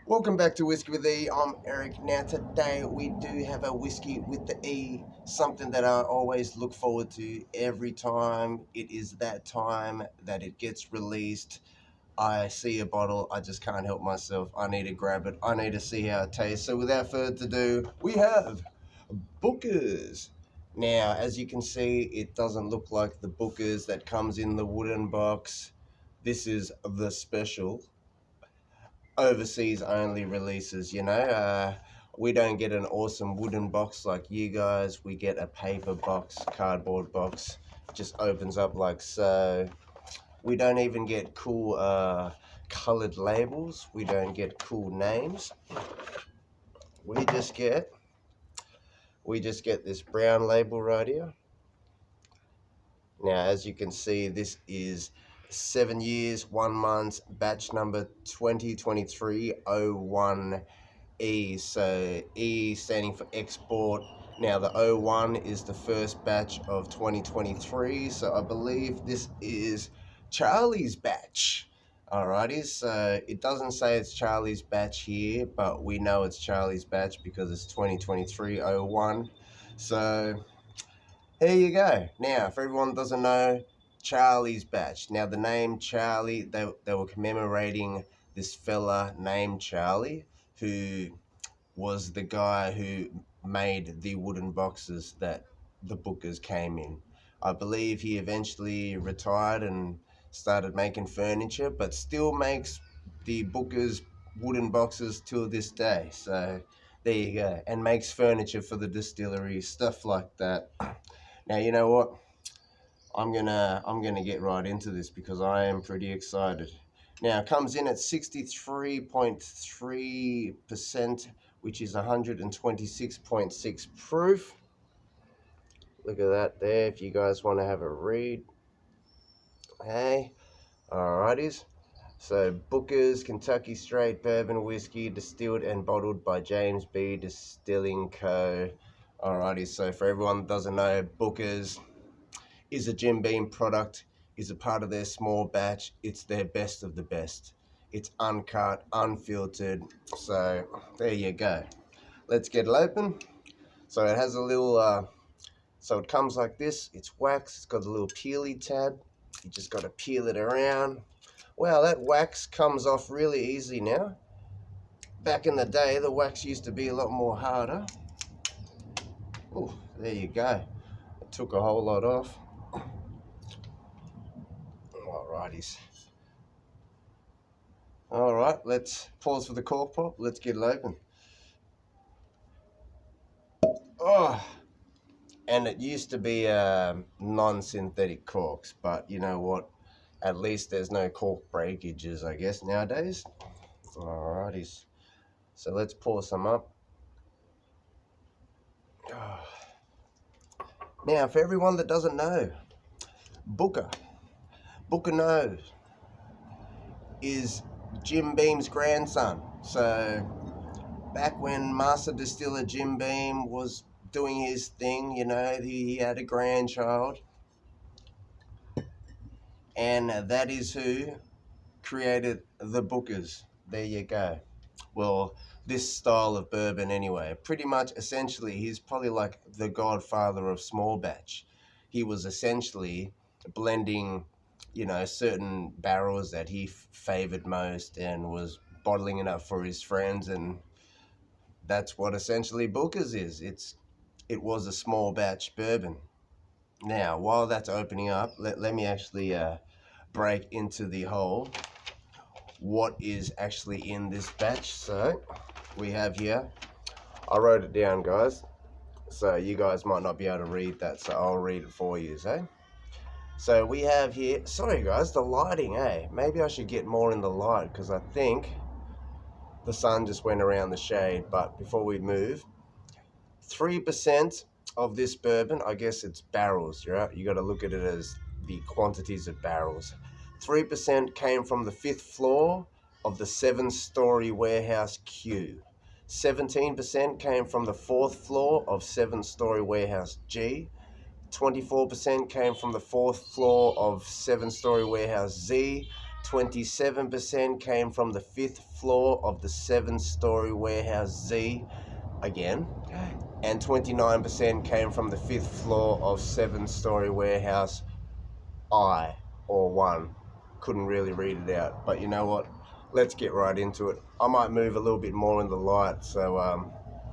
Welcome back to Whiskey with E. I'm Eric. Now today we do have a whiskey with the E, something that I always look forward to every time it is that time that it gets released. I see a bottle, I just can't help myself. I need to grab it. I need to see how it tastes. So without further ado, we have Booker's. Now, as you can see, it doesn't look like the Booker's that comes in the wooden box. This is the special overseas only releases, we don't get an awesome wooden box like you guys. We get a paper box, cardboard box, just opens up like so. We don't even get cool colored labels. We don't get cool names. We just get this brown label right here. Now, as you can see, this is 7 years, 1 month, batch number 2023-01 E. So E standing for export. Now the O1 is the first batch of 2023. So I believe this is Charlie's batch. Alrighty, so it doesn't say it's Charlie's batch here, but we know it's Charlie's batch because it's 2023-01. So here you go. Now, if everyone doesn't know, Charlie's batch. Now, the name Charlie, they were commemorating this fella named Charlie, who was the guy who made the wooden boxes that the Bookers came in. I believe he eventually retired and started making furniture, but still makes the Bookers wooden boxes till this day. So there you go. And makes furniture for the distillery, stuff like that. Now, you know what? I'm gonna get right into this because I am pretty excited. Now, it comes in at 63.30%, which is 126.6 proof. Look at that there. If you guys want to have a read, hey, alrighties. So, Booker's Kentucky Straight Bourbon Whiskey, distilled and bottled by James B. Distilling Co. Alrighty. So, for everyone that doesn't know, Booker's is a Jim Beam product, is a part of their small batch. It's their best of the best. It's uncut, unfiltered. So there you go. Let's get it open. So it has a little, so it comes like this. It's wax. It's got a little peely tab. You just got to peel it around. Wow, that wax comes off really easy now. Back in the day, the wax used to be a lot more harder. Oh, there you go. It took a whole lot off. Alrighties. Alright, let's pause for the cork pop. Let's get it open. Oh, and it used to be non-synthetic corks, but you know what? At least there's no cork breakages, I guess, nowadays. Alrighties. So let's pour some up. Now, for everyone that doesn't know, Booker knows, is Jim Beam's grandson. So back when Master Distiller Jim Beam was doing his thing, he had a grandchild, and that is who created the Bookers. There you go. Well, this style of bourbon anyway. Pretty much, essentially, he's probably like the godfather of small batch. He was essentially blending, certain barrels that he favored most and was bottling it up for his friends, and that's what essentially Booker's is. It was a small batch bourbon. Now, while that's opening up, let me actually break into the whole what is actually in this batch. So we have here, I wrote it down, guys, so you guys might not be able to read that, so I'll read it for you, eh? So we have here, sorry guys, the lighting, maybe I should get more in the light because I think the sun just went around the shade. But before we move, 3% of this bourbon, I guess it's barrels, right? You got to look at it as the quantities of barrels. 3% came from the 5th floor of the 7-story warehouse Q. 17% came from the 4th floor of 7-story warehouse G. 24% came from the 4th floor of 7-story warehouse Z. 27% came from the 5th floor of the 7-story warehouse Z again, and 29% came from the 5th floor of 7-story warehouse I, or 1. Couldn't really read it out, but you know what? Let's get right into it. I might move a little bit more in the light, so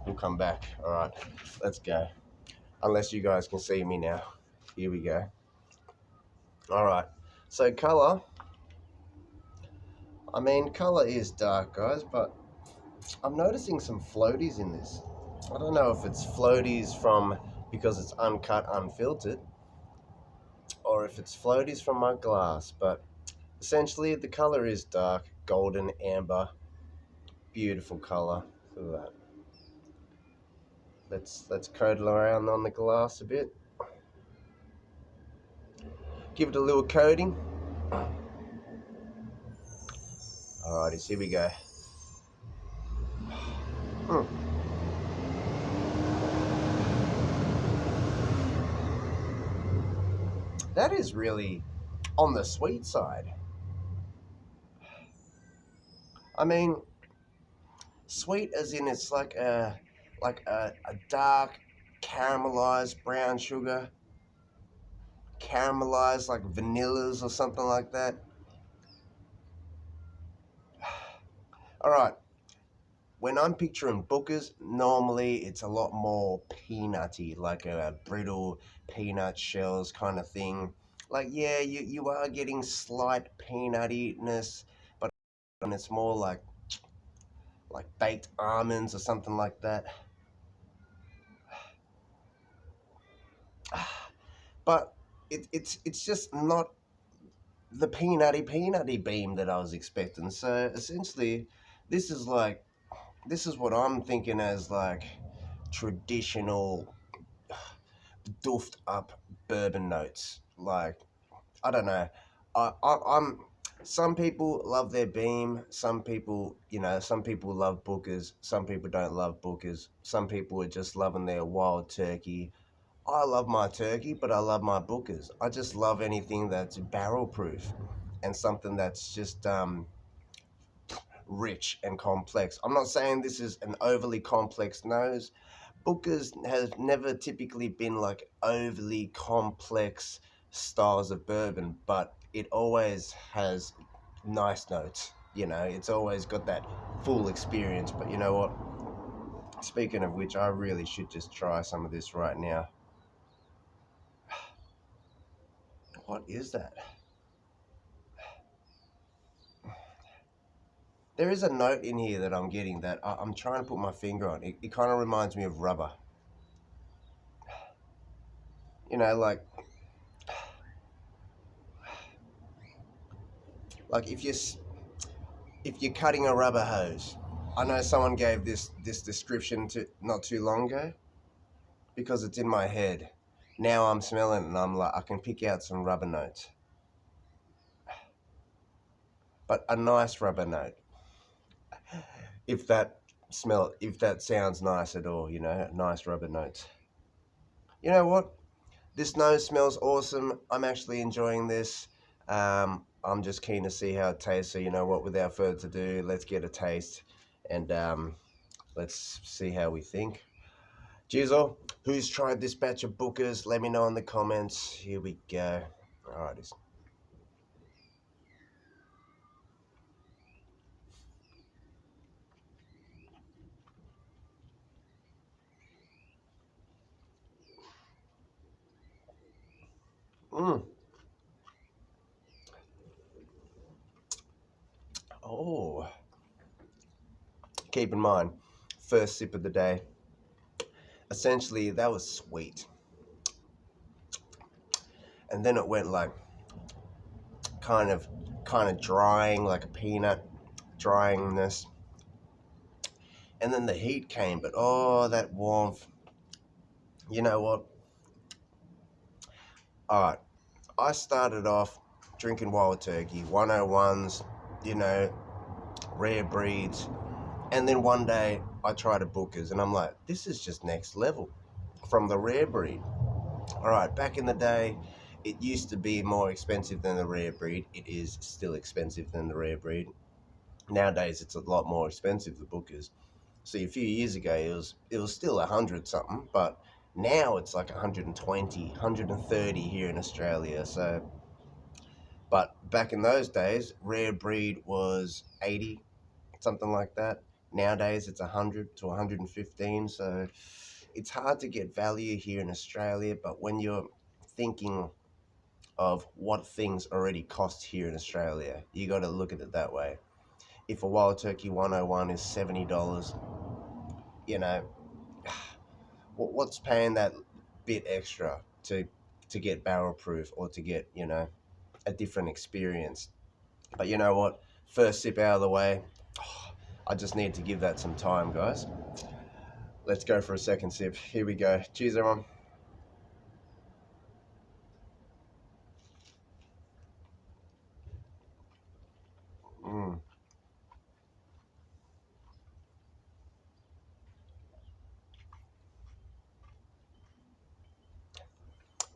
we'll come back. All right, let's go. Unless you guys can see me now. Here we go. All right, so color. I mean, color is dark, guys, but I'm noticing some floaties in this. I don't know if it's floaties from because it's uncut, unfiltered, or if it's floaties from my glass, but essentially the color is dark, golden amber, beautiful color. Look at that. Let's codle around on the glass a bit. Give it a little coating. Alrighty, here we go. That is really on the sweet side. I mean, sweet as in it's like a dark caramelized brown sugar, caramelized like vanillas or something like that. All right. When I'm picturing Bookers, normally it's a lot more peanutty, like a brittle peanut shells kind of thing. Like, yeah, you are getting slight peanuttiness, but it's more like baked almonds or something like that. But it's just not the peanutty beam that I was expecting. So essentially, this is what I'm thinking as like traditional doofed up bourbon notes. Like, I don't know. I'm. Some people love their beam. Some people, some people love Bookers. Some people don't love Bookers. Some people are just loving their wild turkey. I love my turkey, but I love my Bookers. I just love anything that's barrel proof and something that's just rich and complex. I'm not saying this is an overly complex nose. Bookers has never typically been like overly complex styles of bourbon, but it always has nice notes. It's always got that full experience. But you know what? Speaking of which, I really should just try some of this right now. What is that? There is a note in here that I'm getting that I'm trying to put my finger on. It kind of reminds me of rubber. Like if you're cutting a rubber hose. I know someone gave this description not too long ago because it's in my head. Now I'm smelling it and I'm like, I can pick out some rubber notes. But a nice rubber note. If that sounds nice at all, nice rubber notes. You know what? This nose smells awesome. I'm actually enjoying this. I'm just keen to see how it tastes. So you know what, without further ado, let's get a taste and let's see how we think. Cheers all. Who's tried this batch of Bookers? Let me know in the comments. Here we go. Alrighty. Oh. Keep in mind, first sip of the day. Essentially, that was sweet. And then it went like kind of drying, like a peanut dryingness. And then the heat came, but oh, that warmth. You know what? Alright, I started off drinking Wild Turkey, 101s, rare breeds. And then one day I tried a Booker's and I'm like, this is just next level from the rare breed. Alright, back in the day, it used to be more expensive than the rare breed. It is still expensive than the rare breed. Nowadays, it's a lot more expensive, the Bookers. See, a few years ago, it was still 100 something, but now it's like 120, 130 here in Australia. So, but back in those days, rare breed was 80, something like that. Nowadays, it's 100 to 115. So, it's hard to get value here in Australia. But when you're thinking of what things already cost here in Australia, you got to look at it that way. If a wild turkey 101 is $70, you know, what's paying that bit extra to get barrel proof or to get, a different experience? But you know what? First sip out of the way. I just need to give that some time, guys. Let's go for a second sip. Here we go. Cheers, everyone. Mm,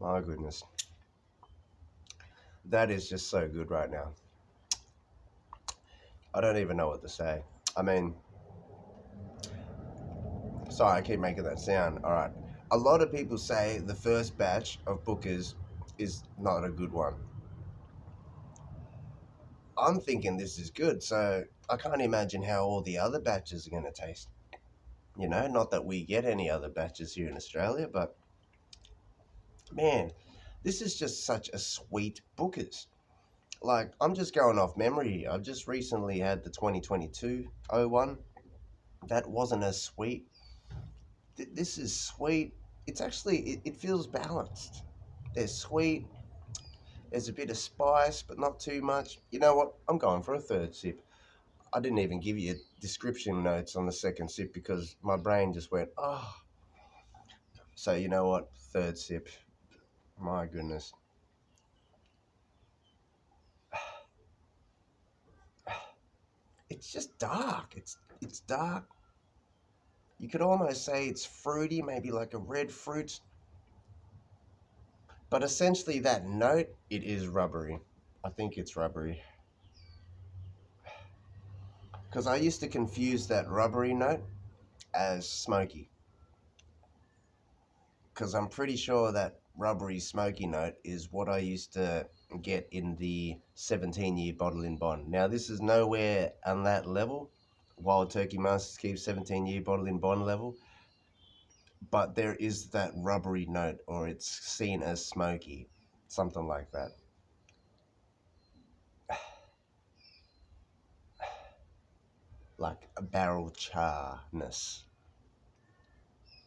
my goodness. That is just so good right now. I don't even know what to say. I mean, sorry, I keep making that sound. All right. A lot of people say the first batch of Bookers is not a good one. I'm thinking this is good, so I can't imagine how all the other batches are going to taste. Not that we get any other batches here in Australia, but man, this is just such a sweet Bookers. Like, I'm just going off memory here. I've just recently had the 2022 01. That wasn't as sweet. This is sweet. It's actually, it feels balanced. There's sweet, there's a bit of spice, but not too much. You know what? I'm going for a third sip. I didn't even give you description notes on the second sip because my brain just went, oh. So you know what? Third sip. My goodness. It's just dark. It's dark. You could almost say it's fruity, maybe like a red fruit. But essentially that note, it is rubbery. I think it's rubbery. Because I used to confuse that rubbery note as smoky. Because I'm pretty sure that rubbery smoky note is what I used to get in the 17-year bottle in bond. Now, this is nowhere on that level. Wild Turkey Masters keep 17-year bottle in bond level. But there is that rubbery note, or it's seen as smoky. Something like that. Like a barrel charness.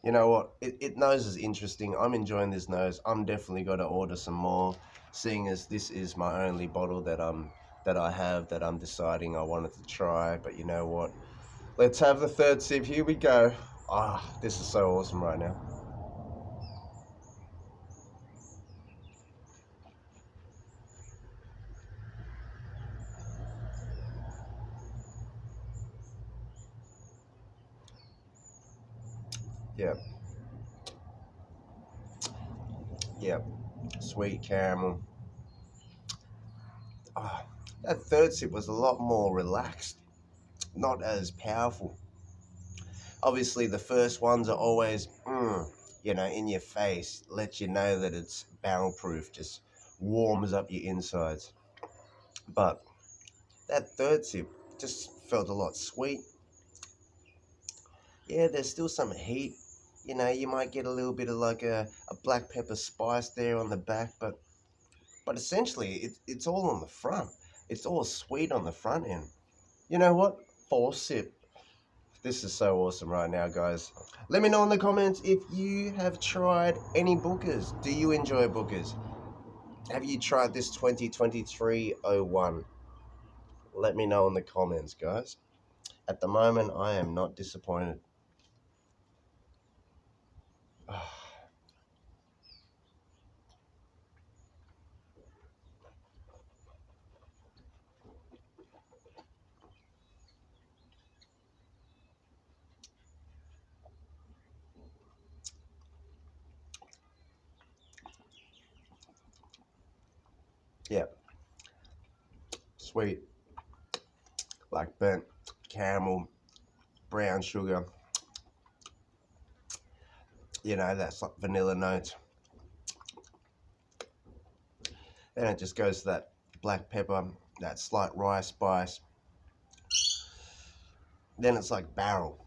You know what? It nose is interesting. I'm enjoying this nose. I'm definitely going to order some more, seeing as this is my only bottle that I have that I'm deciding I wanted to try. But you know what? Let's have the third sip. Here we go. Ah, this is so awesome right now. Yep, yep. Sweet caramel. Ah, that third sip was a lot more relaxed, not as powerful. Obviously, the first ones are always, in your face, let you know that it's barrel proof, just warms up your insides. But that third sip just felt a lot sweet. Yeah, there's still some heat. You might get a little bit of like a black pepper spice there on the back, but essentially it's all on the front. It's all sweet on the front end. You know what? Fourth sip. This is so awesome right now, guys. Let me know in the comments if you have tried any Bookers. Do you enjoy Bookers? Have you tried this 2023-01? Let me know in the comments, guys. At the moment, I am not disappointed. Yeah, sweet, like burnt caramel, brown sugar, that's like vanilla notes. Then it just goes to that black pepper, that slight rye spice. Then it's like barrel.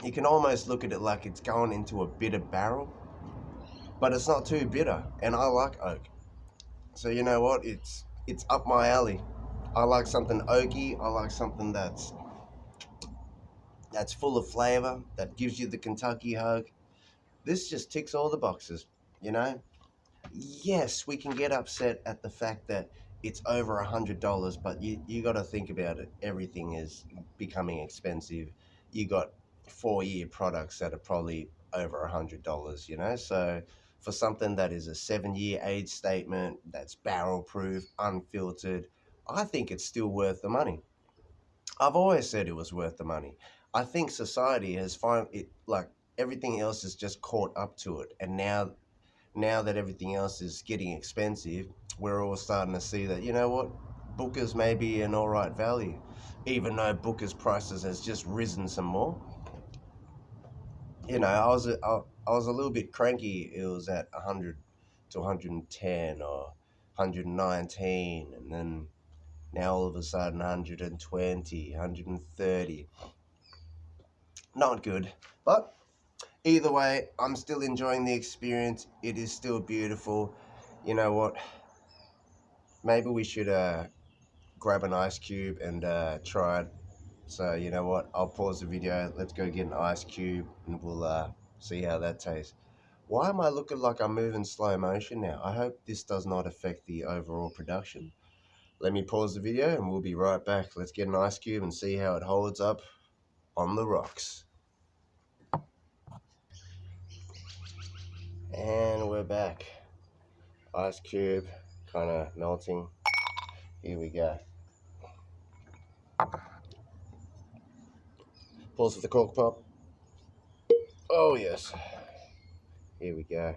You can almost look at it like it's going into a bitter barrel, but it's not too bitter. And I like oak, so you know what? It's up my alley. I like something oaky. I like something that's full of flavor, that gives you the Kentucky hug. This just ticks all the boxes, you know? Yes, we can get upset at the fact that it's over $100, but you got to think about it. Everything is becoming expensive. You got 4-year products that are probably over $100, So for something that is a 7-year age statement, that's barrel proof, unfiltered, I think it's still worth the money. I've always said it was worth the money. I think society has found it like everything else has just caught up to it, and now that everything else is getting expensive, we're all starting to see that, you know what, Booker's may be an all right value, even though Booker's prices has just risen some more. I was a little bit cranky. It was at 100 to 110 or 119, and then now all of a sudden 120, 130. Not good, but either way, I'm still enjoying the experience. It is still beautiful. You know what? Maybe we should grab an ice cube and try it. So you know what? I'll pause the video. Let's go get an ice cube and we'll see how that tastes. Why am I looking like I'm moving slow motion now? I hope this does not affect the overall production. Let me pause the video and we'll be right back. Let's get an ice cube and see how it holds up on the rocks. And we're back. Ice cube kind of melting. Here we go. Pause for the cork pop. Oh yes. Here we go.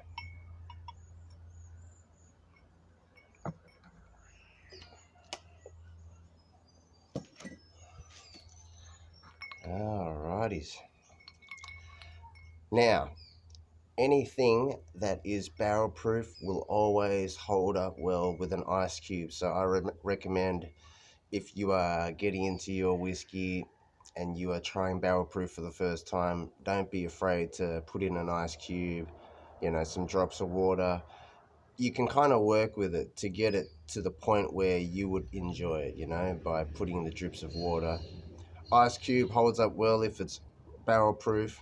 Alrighties. Now, anything that is barrel proof will always hold up well with an ice cube. So I recommend, if you are getting into your whiskey and you are trying barrel proof for the first time, don't be afraid to put in an ice cube, some drops of water. You can kind of work with it to get it to the point where you would enjoy it, by putting the drips of water. Ice cube holds up well if it's barrel proof,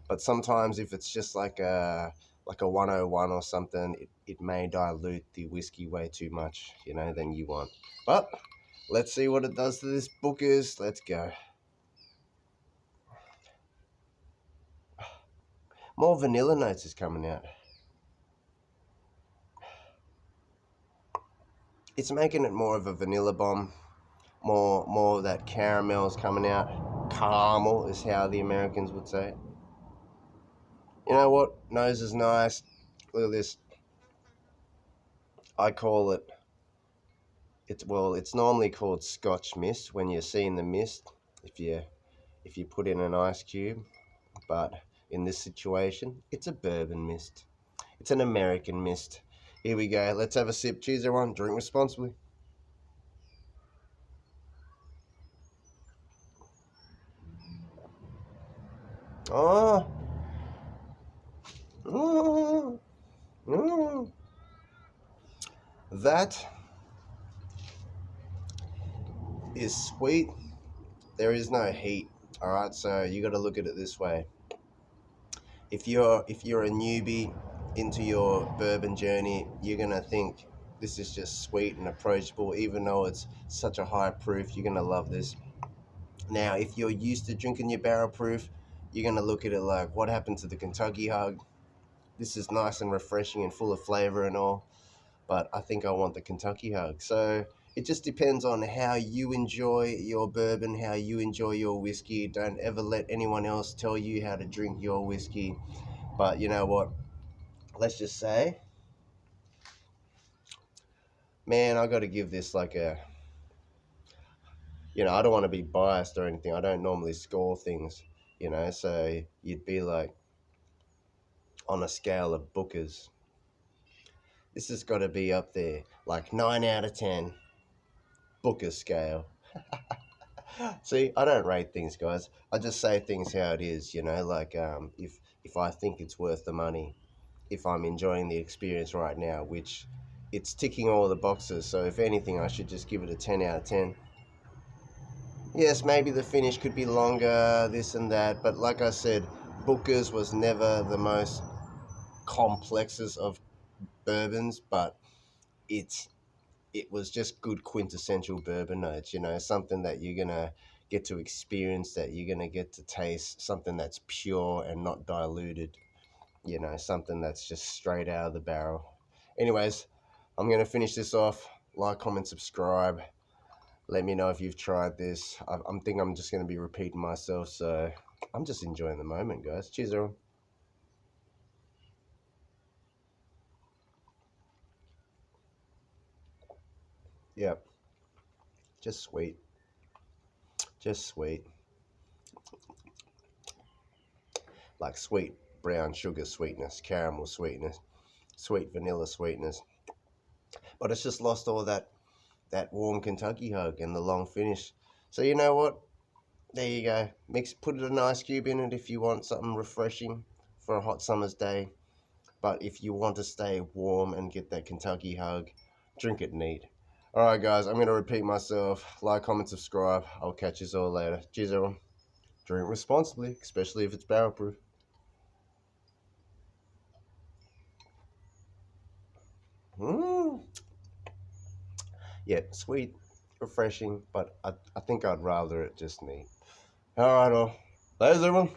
but sometimes if it's just like a 101 or something, it may dilute the whiskey way too much, than you want. But let's see what it does to this Booker's. Let's go. More vanilla notes is coming out. It's making it more of a vanilla bomb. More of that caramel is coming out. Caramel is how the Americans would say it. You know what? Nose is nice. Look at this. I call it. It's normally called Scotch mist when you're seeing the mist. If you put in an ice cube, but in this situation, it's a bourbon mist. It's an American mist. Here we go. Let's have a sip. Cheers, everyone. Drink responsibly. Oh. Mm, mm. That is sweet. There is no heat. All right, so you got to look at it this way. If you're a newbie into your bourbon journey, you're gonna think this is just sweet and approachable, even though it's such a high proof. You're gonna love this. Now, if you're used to drinking your barrel proof, you're gonna look at it like, what happened to the Kentucky hug? This is nice and refreshing and full of flavor and all, but I think I want the Kentucky hug. So it just depends on how you enjoy your bourbon, how you enjoy your whiskey. Don't ever let anyone else tell you how to drink your whiskey. But you know what? Let's just say man, I got to give this like a, I don't want to be biased or anything. I don't normally score things, so you'd be like on a scale of Bookers. This has got to be up there, like 9 out of 10, Booker scale. See, I don't rate things, guys. I just say things how it is, like if I think it's worth the money, if I'm enjoying the experience right now, which it's ticking all the boxes. So if anything, I should just give it a 10 out of 10. Yes, maybe the finish could be longer, this and that, but like I said, Booker's was never the most complexes of bourbons, but it's it was just good quintessential bourbon notes, something that you're gonna get to experience, that you're gonna get to taste, something that's pure and not diluted, something that's just straight out of the barrel. Anyways, I'm gonna finish this off. Like, comment, subscribe. Let me know if you've tried this. I'm think I'm just gonna be repeating myself, so I'm just enjoying the moment, guys. Cheers, everyone. Yep, just sweet, just sweet, like sweet brown sugar sweetness, caramel sweetness, sweet vanilla sweetness. But it's just lost all that warm Kentucky hug and the long finish. So you know what? There you go. Put an ice cube in it if you want something refreshing for a hot summer's day. But if you want to stay warm and get that Kentucky hug, drink it neat. All right, guys, I'm going to repeat myself. Like, comment, subscribe. I'll catch you all later. Cheers, everyone. Drink responsibly, especially if it's barrel proof. Mm. Yeah, sweet, refreshing, but I think I'd rather it just neat. All right, all. There's everyone.